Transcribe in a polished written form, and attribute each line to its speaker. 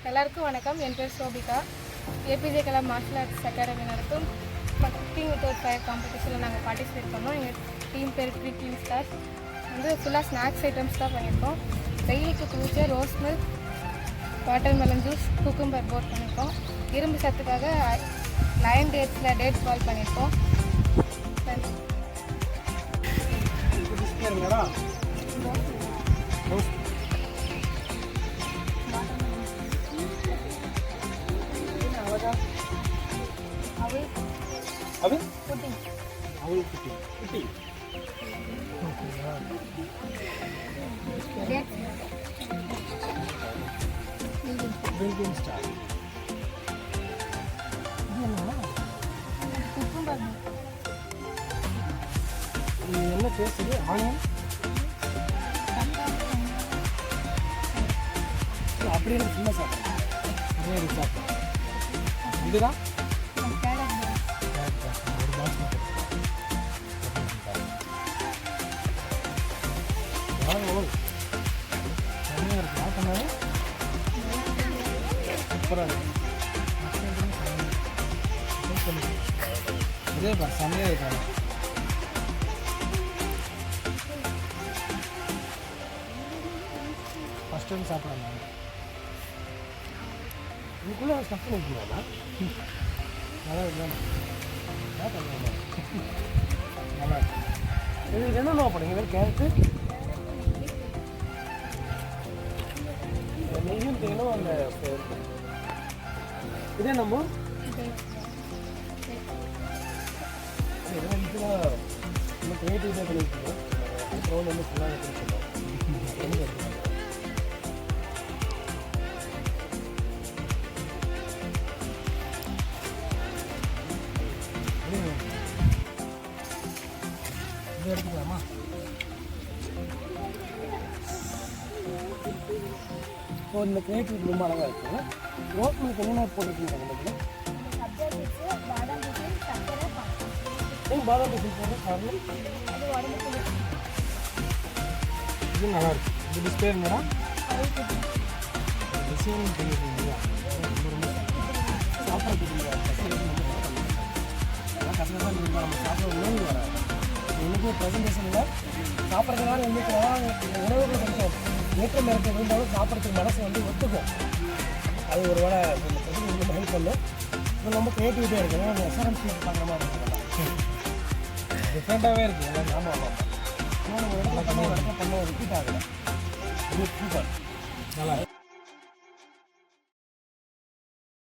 Speaker 1: எல்லாருக்கும் வணக்கம். என் பேர் சோபிகா. ஏபிஜே கலா மார்ஷல் ஆர்ட்ஸ் அகாடமி நடத்தும் குக்கிங் வித் ஃபயர் காம்படிஷனில் நாங்கள் பார்ட்டிசிபேட் பண்ணோம். எங்கள் டீம் பேர் டீம் ஸ்டார்ஸ் ஃபுல்லாக ஸ்நாக்ஸ் ஐட்டம்ஸ் தான் பண்ணியிருக்கோம். டெய்லிக்கு குளிச்ச rose milk, water melon juice, cucumber boat பண்ணியிருக்கோம். இரும்பு சத்துக்காக லயன் டேட்ஸில் டேட்ஸ் பால் பண்ணியிருக்கோம்.
Speaker 2: என்ன பேசுது ஆனியன் அப்படியே ஃபுல்லாக சாப்பிட்றேன். இதுதான் ஒரு பாக்ஸ் செம்மையாக இருக்கு. பண்ணாலும் சூப்பராக இருக்கு. இதே பாரு செம்மையாக இருக்காங்க. ஃபஸ்ட் டைம் சாப்பிட்றேன் நான். இதுக்குள்ளே ஸ்டஃப் பண்ணிக்கிறா நல்லா இருக்கு. நல்லா இருக்கு. இது என்னென்ன போடுங்க? இது கேரட்டு, நெய்யும் தேனும் அந்த இதே நம்ம இதெல்லாம் இன்னும் கிரியேட்டிவாக பண்ணியிருக்கோம். க்ரௌண்ட் வந்து ஃபுல்லாக கொடுத்துருக்கோம். இது எடுத்துக்கலாமா? இப்போ இந்த கிரியேட்டிவ் ரொம்ப அழகாக இருக்குது. ரோஸ் மில்க் என்னென்ன போட்டுருக்கீங்க? பாதாம் பீஸ் போட்டு காரணம் இது நல்லா இருக்கு. இது டிஸ்பிளே மேடம் டிசைனிங் பண்ணியிருக்கீங்களா? ரொம்ப ரொம்ப சாப்பிட்றதுக்கு கஷ்டமாக இருந்தால் நம்ம சாப்பிட உணவு வராது. இன்றைக்கி ப்ரெசன்டேஷனில் சாப்பிட்றதுனால வந்து உணவுகள் கொஞ்சம் ஏற்றம் இறக்க இருந்தாலும் சாப்பிட்றதுக்கு மனசு வந்து ஒத்துக்கும். அது ஒரு வேளை இந்த ப்ரெசன்டேஷன் ஹெல்ப் பண்ணும். இப்போ ரொம்ப க்ரியேட்டிவிட்டியாக இருக்குது. அந்த எஸ்ஆர்எம் ஸ்வீட் பார்க்குற மாதிரி இருக்குது. டிஃப்ரெண்ட்டாகவே இருக்குது. எல்லாம் ஞாபகம் ஒரு இடத்துல பண்ண ரிப்பீட் ஆகலை. இது சூப்பர் நல்லா